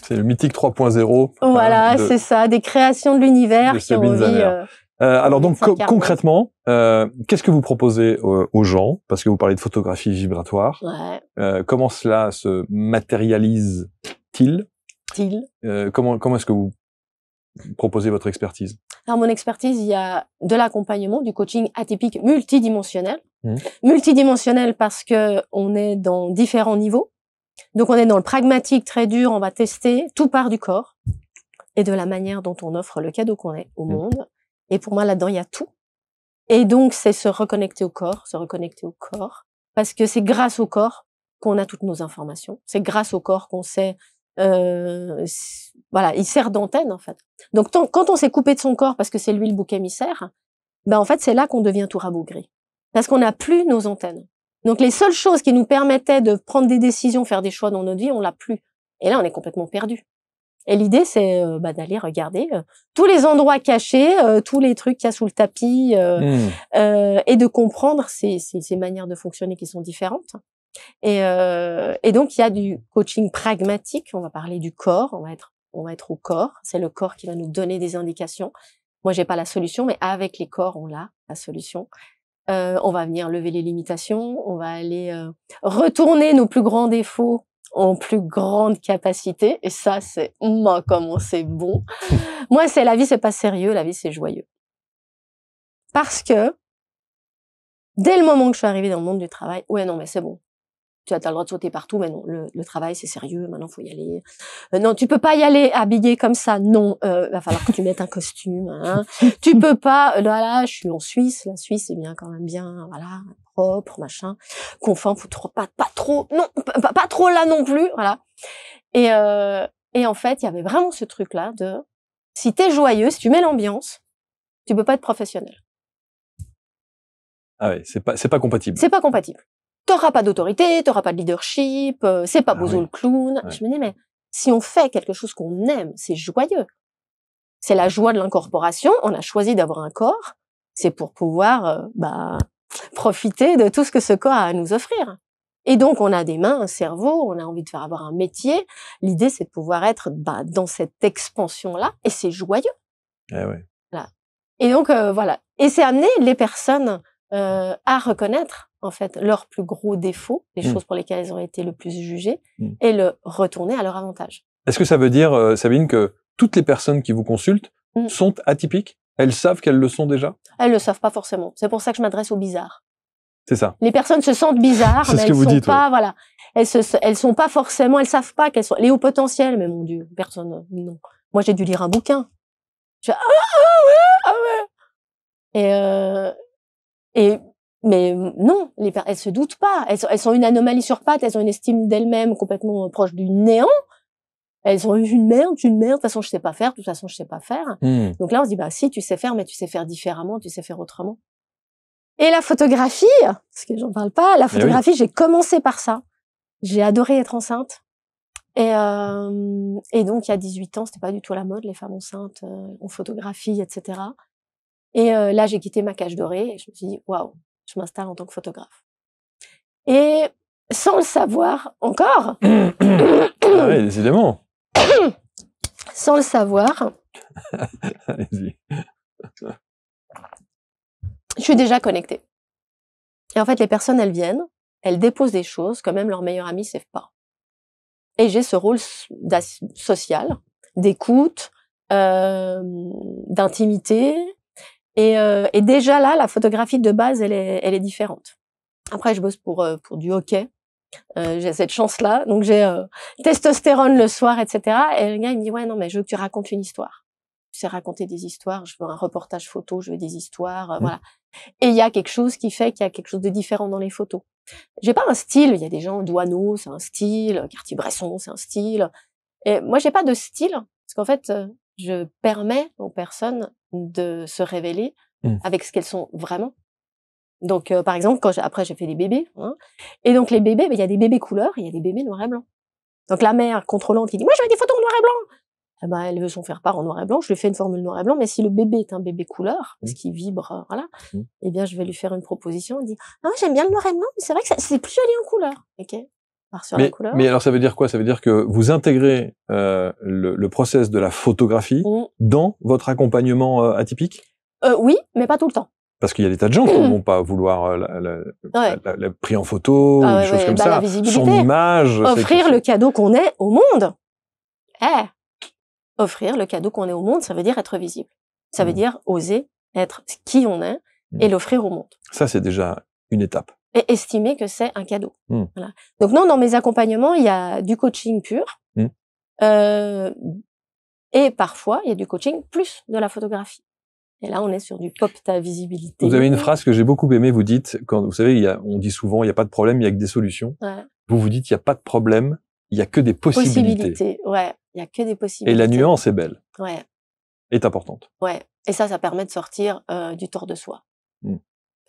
C'est le mythique 3.0. Voilà, c'est ça. Des créations de l'univers qui ont envie, alors donc, concrètement, qu'est-ce que vous proposez aux gens? Parce que vous parlez de photographie vibratoire. Ouais. Comment cela se matérialise-t-il? Comment est-ce que vous proposez votre expertise? Alors, mon expertise, il y a de l'accompagnement, du coaching atypique multidimensionnel. Multidimensionnel parce que on est dans différents niveaux. Donc, on est dans le pragmatique très dur, on va tester, tout part du corps et de la manière dont on offre le cadeau qu'on est au monde. Et pour moi, là-dedans, il y a tout. Et donc, c'est se reconnecter au corps, parce que c'est grâce au corps qu'on a toutes nos informations. C'est grâce au corps qu'on sait, il sert d'antenne, en fait. Donc, quand on s'est coupé de son corps parce que c'est lui le bouc émissaire, en fait, c'est là qu'on devient tout rabougri. Parce qu'on n'a plus nos antennes. Donc, les seules choses qui nous permettaient de prendre des décisions, faire des choix dans notre vie, on l'a plus. Et là, on est complètement perdu. Et l'idée, c'est d'aller regarder tous les endroits cachés, tous les trucs qu'il y a sous le tapis, et de comprendre ces manières de fonctionner qui sont différentes. Et donc, il y a du coaching pragmatique. On va parler du corps. On va être au corps. C'est le corps qui va nous donner des indications. Moi, j'ai pas la solution, mais avec les corps, on a la solution. On va venir lever les limitations. On va aller retourner nos plus grands défauts en plus grande capacité. Et ça, c'est comment c'est bon. Moi, c'est la vie, c'est pas sérieux. La vie, c'est joyeux. Parce que dès le moment que je suis arrivée dans le monde du travail, ouais, non, mais c'est bon. Tu as le droit de sauter partout, mais non, le travail, c'est sérieux, maintenant, faut y aller. Non, tu peux pas y aller habillé comme ça, non, va falloir que tu mettes un costume, hein. Tu peux pas, là, je suis en Suisse, la Suisse, c'est bien, quand même bien, voilà, propre, machin, confort, faut pas trop, non, pas trop là non plus, voilà. Et en fait, il y avait vraiment ce truc-là de, si t'es joyeux, si tu mets l'ambiance, tu peux pas être professionnel. Ah ouais, c'est pas compatible. C'est pas compatible. T'auras pas d'autorité, t'auras pas de leadership, c'est pas Bozo le clown. Ouais. Je me dis, mais si on fait quelque chose qu'on aime, c'est joyeux. C'est la joie de l'incorporation. On a choisi d'avoir un corps. C'est pour pouvoir, profiter de tout ce que ce corps a à nous offrir. Et donc, on a des mains, un cerveau, on a envie de faire avoir un métier. L'idée, c'est de pouvoir être, dans cette expansion-là. Et c'est joyeux. Eh ouais. Voilà. Et donc, voilà. Et c'est amener les personnes, à reconnaître en fait leurs plus gros défauts, les choses pour lesquelles elles ont été le plus jugées, et le retourner à leur avantage. Est-ce que ça veut dire, Sabine, que toutes les personnes qui vous consultent sont atypiques? Elles savent qu'elles le sont déjà? Elles le savent pas forcément. C'est pour ça que je m'adresse aux bizarres. C'est ça. Les personnes se sentent bizarres, mais elles sont pas, voilà. Elles sont pas forcément, elles savent pas qu'elles sont les hauts potentiels, mais mon Dieu, personne, non. Moi, j'ai dû lire un bouquin. Je mais non, elles se doutent pas. Elles sont une anomalie sur pattes, elles ont une estime d'elles-mêmes complètement proche du néant. Elles ont eu une merde, de toute façon je sais pas faire, de toute façon je sais pas faire. Donc là on se dit bah si tu sais faire, mais tu sais faire différemment, tu sais faire autrement. Et la photographie, parce que j'en parle pas, la photographie, j'ai commencé par ça. J'ai adoré être enceinte. Et donc il y a 18 ans, c'était pas du tout à la mode les femmes enceintes, on photographie, etc. Et là j'ai quitté ma cage dorée et je me suis dit waouh, je m'installe en tant que photographe. Et sans le savoir encore, ah ouais, décidément. Sans le savoir, allez-y. Je suis déjà connectée. Et en fait, les personnes, elles viennent, elles déposent des choses que même leurs meilleurs amis savent pas. Et j'ai ce rôle social, d'écoute, d'intimité. Et déjà là, la photographie de base, elle est différente. Après, je bosse pour du hockey. J'ai cette chance-là. Donc, j'ai testostérone le soir, etc. Et le gars, il me dit, ouais, non, mais je veux que tu racontes une histoire. Tu sais raconter des histoires. Je veux un reportage photo, je veux des histoires, voilà. Et il y a quelque chose qui fait qu'il y a quelque chose de différent dans les photos. J'ai pas un style. Il y a des gens, Douaneau, c'est un style. Cartier-Bresson, c'est un style. Et moi, j'ai pas de style. Parce qu'en fait, je permets aux personnes de se révéler avec ce qu'elles sont vraiment. Donc, par exemple, après j'ai fait des bébés, hein, et donc les bébés, il y a des bébés couleurs, il y a des bébés noir et blanc. Donc la mère contrôlante qui dit, moi je veux des photos en noir et blanc, eh ben elle veut son faire part en noir et blanc. Je lui fais une formule noir et blanc, mais si le bébé est un bébé couleur, parce qu'il vibre, voilà, eh bien je vais lui faire une proposition. Elle dit, ah j'aime bien le noir et blanc, mais c'est vrai que c'est plus joli en couleur. Ok. Sur la couleur. Mais alors ça veut dire quoi? Ça veut dire que vous intégrez le process de la photographie dans votre accompagnement atypique? Oui, mais pas tout le temps. Parce qu'il y a des tas de gens qui ne vont pas vouloir la pris en photo, ou des choses comme ça. Son image. Offrir le cadeau qu'on est au monde. Offrir le cadeau qu'on est au monde, ça veut dire être visible. Ça veut dire oser être qui on est et l'offrir au monde. Ça, c'est déjà une étape. Et estimer que c'est un cadeau. Voilà. Donc non, dans mes accompagnements, il y a du coaching pur. Et parfois, il y a du coaching plus de la photographie. Et là, on est sur du pop ta visibilité. Vous avez une phrase que j'ai beaucoup aimée, vous dites, quand vous savez, on dit souvent, il n'y a pas de problème, il y a que des solutions. Ouais. Vous dites, il n'y a pas de problème, il y a que des possibilités. Ouais, il y a que des possibilités. Et la nuance est belle. Ouais. Est importante. Ouais. Et ça permet de sortir du tort de soi.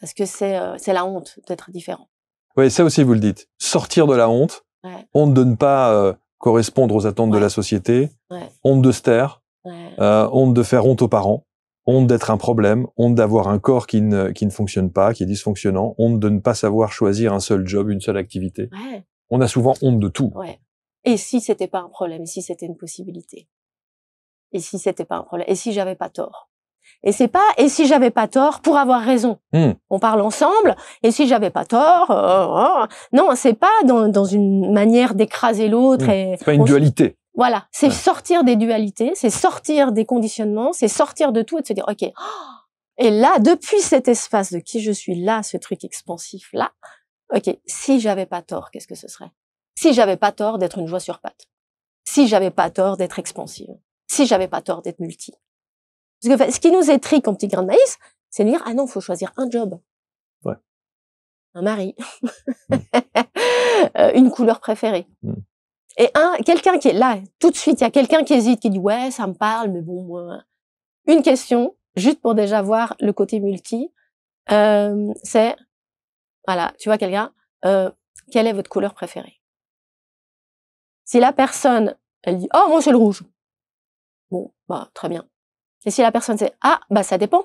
Parce que c'est la honte d'être différent. Oui, ça aussi, vous le dites. Sortir de la honte. Ouais. Honte de ne pas correspondre aux attentes de la société. Ouais. Honte de se taire. Ouais. Honte de faire honte aux parents. Honte d'être un problème, honte d'avoir un corps qui ne fonctionne pas, qui est dysfonctionnant, honte de ne pas savoir choisir un seul job, une seule activité. Ouais. On a souvent honte de tout. Ouais. Et si c'était pas un problème, si c'était une possibilité. Et si c'était pas un problème, et si j'avais pas tort. Et c'est pas et si j'avais pas tort pour avoir raison. On parle ensemble, et si j'avais pas tort, non, c'est pas dans une manière d'écraser l'autre et c'est pas une dualité. Voilà, c'est sortir des dualités, c'est sortir des conditionnements, c'est sortir de tout et de se dire, ok, et là, depuis cet espace de qui je suis là, ce truc expansif là, ok, si j'avais pas tort, qu'est-ce que ce serait? Si j'avais pas tort d'être une joie sur pattes, si j'avais pas tort d'être expansive, si j'avais pas tort d'être multi. Parce que ce qui nous étrique en petit grain de maïs, c'est de dire, ah non, faut choisir un job. Ouais. Un mari. Une couleur préférée. Et quelqu'un qui est là, tout de suite, il y a quelqu'un qui hésite, qui dit, ouais, ça me parle, mais bon, une question, juste pour déjà voir le côté multi, c'est, voilà, tu vois quelqu'un, quelle est votre couleur préférée? Si la personne, elle dit, oh, moi, c'est le rouge. Bon, bah, très bien. Et si la personne sait, ah, bah, ça dépend.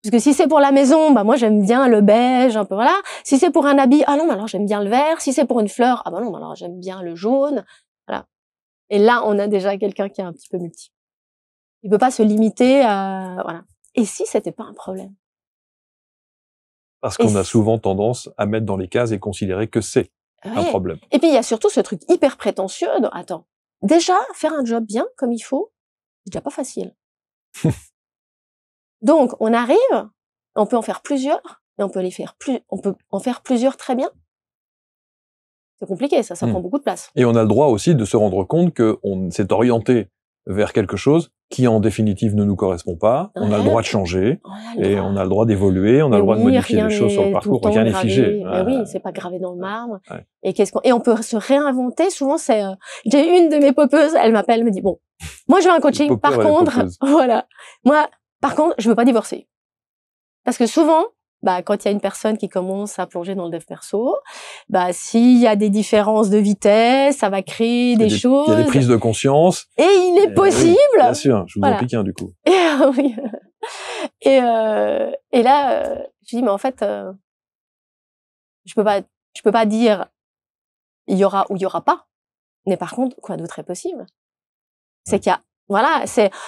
Parce que si c'est pour la maison, bah moi j'aime bien le beige, un peu voilà. Si c'est pour un habit, ah non, alors j'aime bien le vert. Si c'est pour une fleur, ah bah non, alors j'aime bien le jaune. Voilà. Et là, on a déjà quelqu'un qui est un petit peu multi. Il peut pas se limiter à voilà. Et si c'était pas un problème? Parce qu'on a souvent tendance à mettre dans les cases et considérer que c'est un problème. Et puis il y a surtout ce truc hyper prétentieux. Attends, déjà faire un job bien comme il faut, c'est déjà pas facile. Donc, on arrive, on peut en faire plusieurs, et on peut en faire plusieurs très bien. C'est compliqué, ça prend beaucoup de place. Et on a le droit aussi de se rendre compte qu'on s'est orienté vers quelque chose qui, en définitive, ne nous correspond pas. On a le droit de changer et on a le droit d'évoluer, on a le droit de modifier les choses sur le parcours. Rien n'est figé. Mais oui, c'est pas gravé dans le marbre. Et on peut se réinventer. Souvent, j'ai une de mes popeuses, elle m'appelle, elle me dit, bon, moi, je veux un coaching. Par contre, voilà. Moi, par contre, je veux pas divorcer. Parce que souvent, quand il y a une personne qui commence à plonger dans le dev perso, s'il y a des différences de vitesse, ça va créer des choses. Il y a des prises de conscience. Et il est possible. Oui, bien sûr, je vous en pique un, du coup. Oui. Et là, je dis, mais en fait, je peux pas dire il y aura ou il y aura pas. Mais par contre, quoi d'autre est possible? C'est qu'il y a, voilà,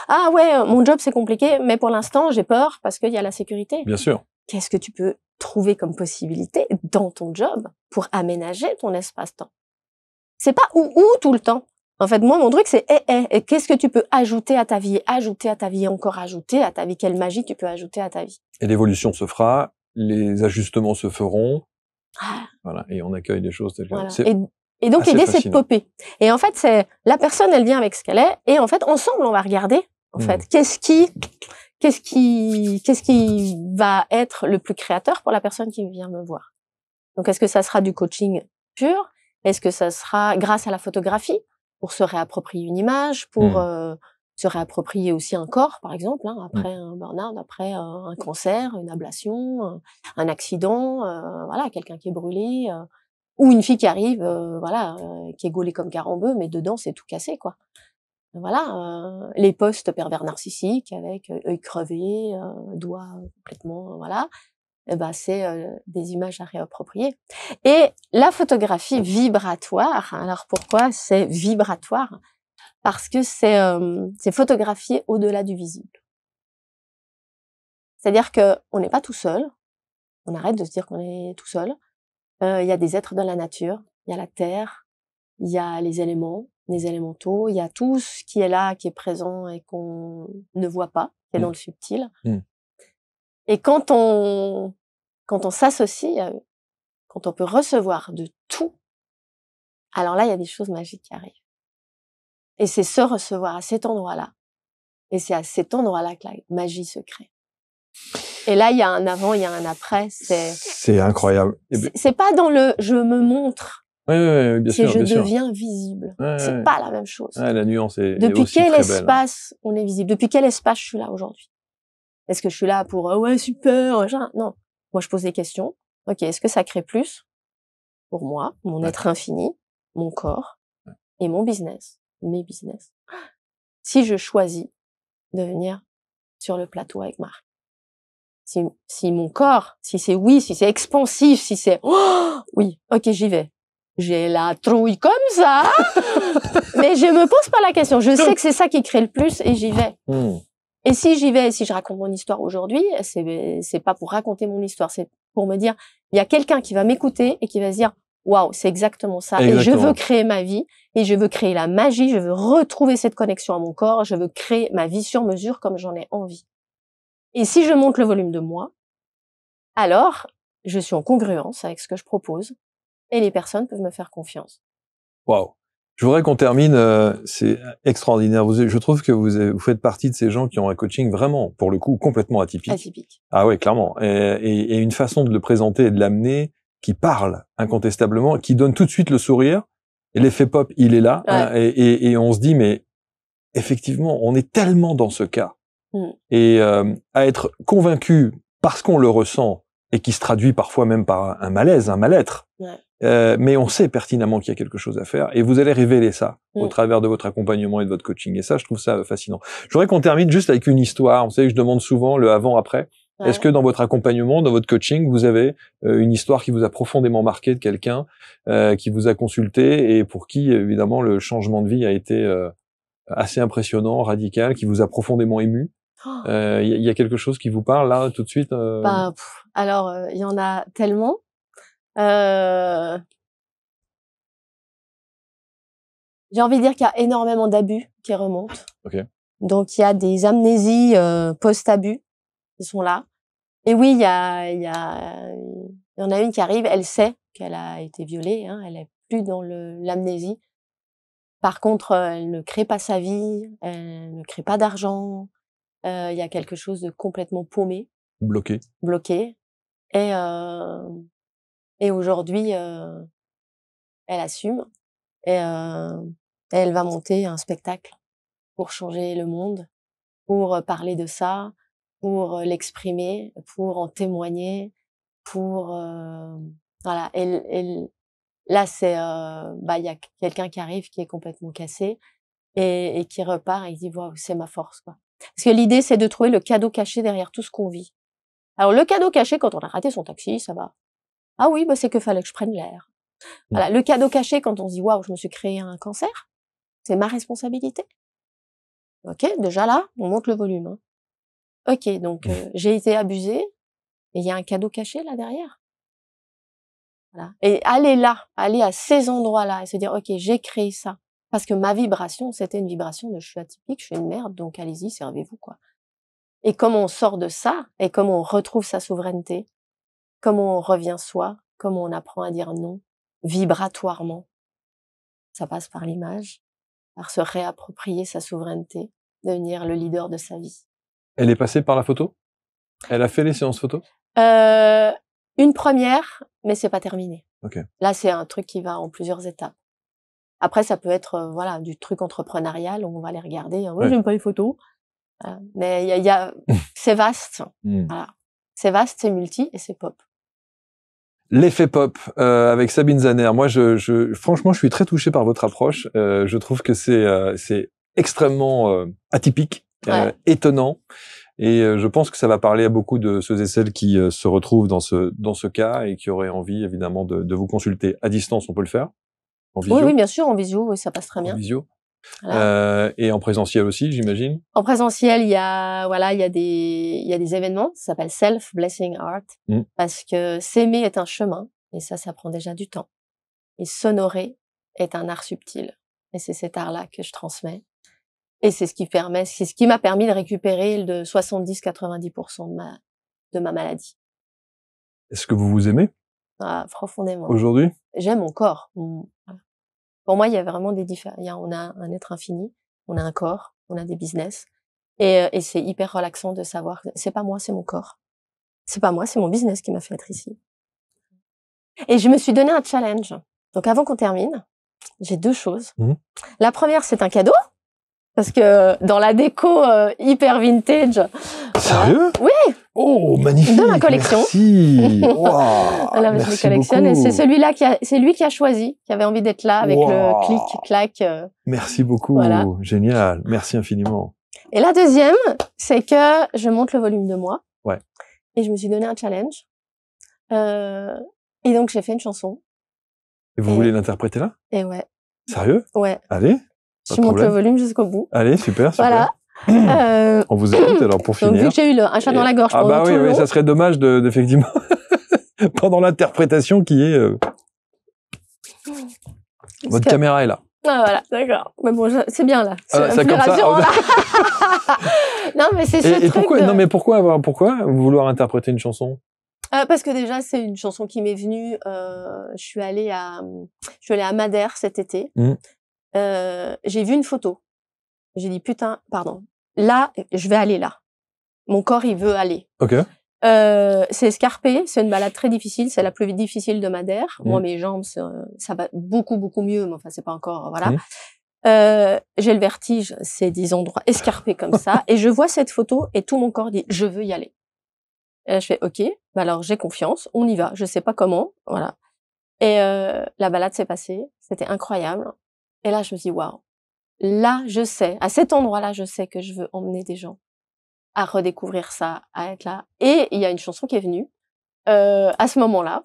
ah ouais, mon job c'est compliqué, mais pour l'instant j'ai peur parce qu'il y a la sécurité. Bien sûr. Qu'est-ce que tu peux trouver comme possibilité dans ton job pour aménager ton espace-temps? C'est pas ou tout le temps. En fait, moi, mon truc, c'est et qu'est-ce que tu peux ajouter à ta vie, encore ajouter à ta vie, quelle magie tu peux ajouter à ta vie. Et l'évolution se fera, les ajustements se feront, voilà, et on accueille des choses telles que voilà. Et donc l'idée, c'est de popper. Et en fait, c'est la personne, elle vient avec ce qu'elle est, et en fait, ensemble, on va regarder, en fait, qu'est-ce qui va être le plus créateur pour la personne qui vient me voir. Donc, est-ce que ça sera du coaching pur? Est-ce que ça sera grâce à la photographie pour se réapproprier une image, pour se réapproprier aussi un corps, par exemple, après un burn-out, après un cancer, une ablation, un accident, voilà, quelqu'un qui est brûlé, ou une fille qui arrive, qui est gaulée comme Carambeu, mais dedans c'est tout cassé, quoi. Voilà, les postes pervers narcissiques avec œil crevé, doigts complètement, voilà. C'est des images à réapproprier. Et la photographie vibratoire, alors pourquoi c'est vibratoire? Parce que c'est photographier au-delà du visible. C'est-à-dire que on n'est pas tout seul. On arrête de se dire qu'on est tout seul. Il y a des êtres dans la nature, il y a la terre, il y a les éléments, les élémentaux, il y a tout ce qui est là, qui est présent et qu'on ne voit pas, qui est dans le subtil. Et quand on s'associe à eux, quand on peut recevoir de tout, alors là, il y a des choses magiques qui arrivent. Et c'est se recevoir à cet endroit-là. Et c'est à cet endroit-là que la magie se crée. Et là, il y a un avant, il y a un après. C'est incroyable. C'est pas dans le je me montre. Oui, bien sûr. C'est je deviens visible. C'est pas la même chose. La nuance est Depuis aussi quel très espace on est visible? Depuis quel espace je suis là aujourd'hui? Est-ce que je suis là pour ouais, super, machin? Non. Moi, je pose des questions. OK, est-ce que ça crée plus pour moi, mon être infini, mon corps et mon business, mes business? Si je choisis de venir sur le plateau avec Marc. Si mon corps, si c'est oui, si c'est expansif, si c'est oui, OK, j'y vais. J'ai la trouille comme ça, mais je me pose pas la question. Je sais que c'est ça qui crée le plus et j'y vais. Et si j'y vais, si je raconte mon histoire aujourd'hui, c'est pas pour raconter mon histoire, c'est pour me dire, il y a quelqu'un qui va m'écouter et qui va se dire, waouh, c'est exactement ça. Exactement. Et je veux créer ma vie et je veux créer la magie, je veux retrouver cette connexion à mon corps, je veux créer ma vie sur mesure comme j'en ai envie. Et si je monte le volume de moi, alors je suis en congruence avec ce que je propose et les personnes peuvent me faire confiance. Waouh. Je voudrais qu'on termine, c'est extraordinaire. Je trouve que vous faites partie de ces gens qui ont un coaching vraiment, pour le coup, complètement atypique. Atypique. Ah ouais, clairement. Et une façon de le présenter et de l'amener qui parle incontestablement, qui donne tout de suite le sourire. Et l'effet pop, il est là. Et on se dit, mais effectivement, on est tellement dans ce cas. Et à être convaincu parce qu'on le ressent et qui se traduit parfois même par un malaise, un mal-être. Mais on sait pertinemment qu'il y a quelque chose à faire et vous allez révéler ça au travers de votre accompagnement et de votre coaching. Et ça, je trouve ça fascinant. Je voudrais qu'on termine juste avec une histoire. Vous savez, je demande souvent le avant-après. Est-ce que dans votre accompagnement, dans votre coaching, vous avez une histoire qui vous a profondément marqué de quelqu'un qui vous a consulté et pour qui, évidemment, le changement de vie a été assez impressionnant, radical, qui vous a profondément ému? Y a quelque chose qui vous parle là tout de suite? Alors, il y en a tellement. J'ai envie de dire qu'il y a énormément d'abus qui remontent. Donc il y a des amnésies post-abus qui sont là. Et oui, il y en a une qui arrive, elle sait qu'elle a été violée, elle est plus dans l'amnésie. Par contre, elle ne crée pas sa vie, elle ne crée pas d'argent. Il y a quelque chose de complètement paumé. Bloqué. Et aujourd'hui, elle assume et elle va monter un spectacle pour changer le monde, pour parler de ça, pour l'exprimer, pour en témoigner, pour voilà. Là, c'est il y a quelqu'un qui arrive qui est complètement cassé et qui repart et il dit waouh, c'est ma force quoi. Parce que l'idée, c'est de trouver le cadeau caché derrière tout ce qu'on vit. Alors le cadeau caché, quand on a raté son taxi, ça va. Ah oui, c'est que fallait que je prenne l'air. Voilà, le cadeau caché quand on se dit waouh, je me suis créé un cancer, c'est ma responsabilité. Ok, déjà là, on monte le volume. Hein. Ok, donc j'ai été abusée et il y a un cadeau caché là derrière. Voilà. Et aller à ces endroits-là et se dire ok, j'ai créé ça parce que ma vibration, c'était une vibration de je suis atypique, je suis une merde, donc allez-y, servez-vous quoi. Et comment on sort de ça et comment on retrouve sa souveraineté, comment on revient soi, comment on apprend à dire non vibratoirement. Ça passe par l'image, par se réapproprier sa souveraineté, devenir le leader de sa vie. Elle est passée par la photo? Elle a fait les séances photo? Une première, mais c'est pas terminé. Okay. Là, c'est un truc qui va en plusieurs étapes. Après, ça peut être voilà du truc entrepreneurial où on va les regarder. Oui, j'aime pas les photos, mais il y a c'est vaste. Voilà, c'est vaste, c'est multi et c'est pop. L'effet pop avec Sabine Zanner. Moi, franchement, je suis très touché par votre approche. Je trouve que c'est extrêmement atypique, étonnant, et je pense que ça va parler à beaucoup de ceux et celles qui se retrouvent dans ce cas et qui auraient envie, évidemment, de vous consulter à distance. On peut le faire en visio. Oui, bien sûr, en visio, oui, ça passe très bien. En visio. Voilà. Et en présentiel aussi, j'imagine. En présentiel, il y a des événements, ça s'appelle Self Blessing Art, parce que s'aimer est un chemin, et ça prend déjà du temps. Et s'honorer est un art subtil, et c'est cet art-là que je transmets. Et c'est ce qui m'a permis de récupérer de 70-90% de ma maladie. Est-ce que vous vous aimez? Ah, profondément. Aujourd'hui? J'aime mon corps. Pour moi, il y a vraiment des différences. On a un être infini, on a un corps, on a des business. Et c'est hyper relaxant de savoir que c'est pas moi, c'est mon corps. C'est pas moi, c'est mon business qui m'a fait être ici. Et je me suis donné un challenge. Donc avant qu'on termine, j'ai 2 choses. La première, c'est un cadeau. Parce que dans la déco hyper vintage. Sérieux? Oui. Oh, magnifique. De ma collection. Merci. Wow. Alors, je les collectionne et c'est lui qui a choisi, qui avait envie d'être là avec le clic, clac. Merci beaucoup. Voilà. Génial. Merci infiniment. Et la deuxième, c'est que je monte le volume de moi. Ouais. Et je me suis donné un challenge. Et donc, j'ai fait une chanson. Et vous voulez l'interpréter là? Et ouais. Sérieux? Ouais. Allez. Je monte le volume jusqu'au bout. Allez, super. Voilà. On vous écoute alors pour finir. Donc, vu que j'ai eu un chat dans la gorge pendant tout le long. Ça serait dommage d'effectivement pendant l'interprétation qui est. Votre caméra est là. Ah voilà, d'accord. Mais bon, c'est bien là. C'est comme ça. Non, mais c'est ce truc. Pourquoi Non, mais pourquoi vouloir interpréter une chanson? Parce que déjà, c'est une chanson qui m'est venue. Je suis allée à Madère cet été. J'ai vu une photo. J'ai dit putain, pardon. Là, je vais aller là. Mon corps, il veut aller. Ok. C'est escarpé, c'est une balade très difficile, c'est la plus difficile de Madère. Moi, mes jambes, ça va beaucoup mieux, mais enfin, c'est pas encore, voilà. J'ai le vertige, c'est des endroits escarpés comme ça, et je vois cette photo et tout mon corps dit, je veux y aller. Et là, je fais, ok, alors j'ai confiance, on y va, je sais pas comment, voilà. Et la balade s'est passée, c'était incroyable. Et là, je me dis, waouh, là, je sais, à cet endroit-là, je sais que je veux emmener des gens à redécouvrir ça, à être là. Et il y a une chanson qui est venue à ce moment-là,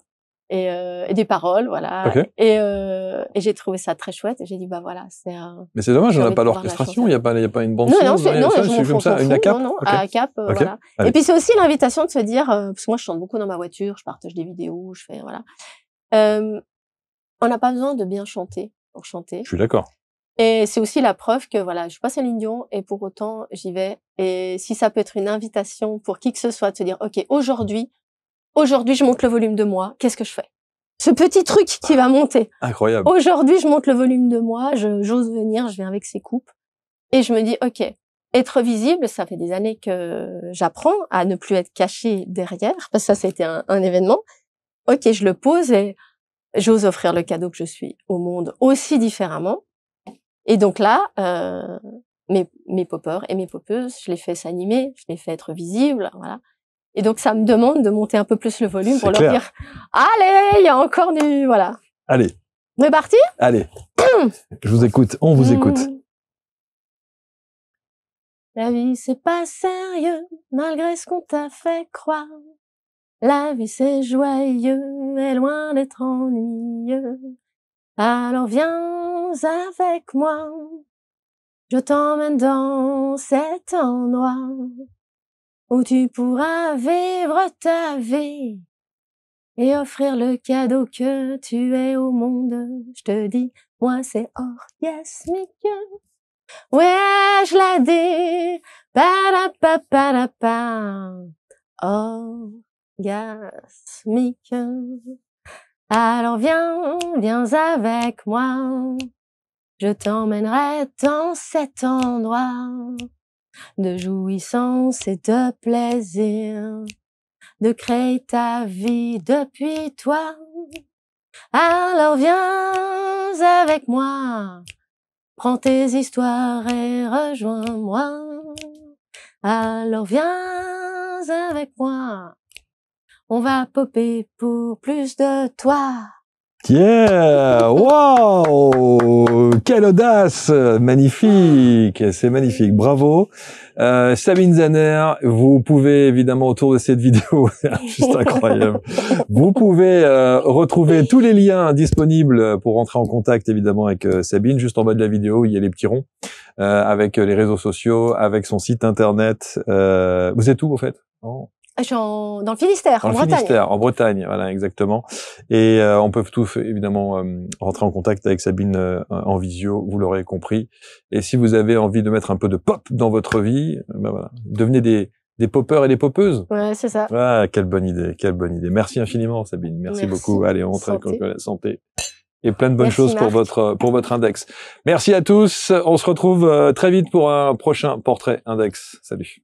et des paroles, voilà. Okay. Et j'ai trouvé ça très chouette. Et j'ai dit, bah voilà, c'est un... Mais c'est dommage, on n'a pas l'orchestration, il n'y a pas une bande son. Non, c'est comme ça, une ACAP. Non, okay. ACAP, okay. Voilà. Allez. Et puis c'est aussi l'invitation de se dire, parce que moi je chante beaucoup dans ma voiture, je partage des vidéos, je fais, voilà. On n'a pas besoin de bien chanter pour chanter. Je suis d'accord. Et c'est aussi la preuve que voilà, je suis pas Céline Dion et pour autant j'y vais. Et si ça peut être une invitation pour qui que ce soit de se dire, ok, aujourd'hui je monte le volume de moi, qu'est-ce que je fais? ce petit truc qui va monter. Incroyable. Aujourd'hui, je monte le volume de moi, j'ose venir, je viens avec ces coupes. Et je me dis, OK, être visible, ça fait des années que j'apprends à ne plus être cachée derrière, parce que ça, c'était un événement. OK, je le pose et j'ose offrir le cadeau que je suis au monde aussi différemment. Et donc là, mes poppers et mes poppeuses, je les fais s'animer, je les fais être visibles, voilà. Et donc, ça me demande de monter un peu plus le volume pour leur dire, allez, il y a encore du, voilà. Allez. On est parti? Allez. Je vous écoute, on vous écoute. La vie, c'est pas sérieux, malgré ce qu'on t'a fait croire. La vie, c'est joyeux, et loin d'être ennuyeux. Alors viens avec moi, je t'emmène dans cet endroit où tu pourras vivre ta vie et offrir le cadeau que tu es au monde. Je te dis, moi c'est orgasmique. Ouais, je l'ai dit. Parapapapapa. Orgasmique. Alors viens avec moi. Je t'emmènerai dans cet endroit de jouissance et de plaisir, de créer ta vie depuis toi. Alors viens avec moi, prends tes histoires et rejoins-moi. Alors viens avec moi, on va popper pour plus de toi. Yeah! Wow! Quelle audace! Magnifique! C'est magnifique. Bravo. Sabine Zanner, vous pouvez évidemment autour de cette vidéo, c'est juste incroyable. Vous pouvez retrouver tous les liens disponibles pour rentrer en contact évidemment avec Sabine. Juste en bas de la vidéo, il y a les petits ronds avec les réseaux sociaux, avec son site internet. Vous êtes où, au fait? Oh. Je suis dans le Finistère, en Bretagne. Finistère, en Bretagne, voilà, exactement. Et on peut tous, évidemment, rentrer en contact avec Sabine en visio, vous l'aurez compris. Et si vous avez envie de mettre un peu de pop dans votre vie, ben voilà, devenez des poppers et des poppeuses. Ouais, c'est ça. Ah, quelle bonne idée, quelle bonne idée. Merci infiniment, Sabine. Merci beaucoup. Allez, on rentre avec la santé. Et plein de bonnes choses pour votre index. Merci à tous. On se retrouve très vite pour un prochain portrait index. Salut.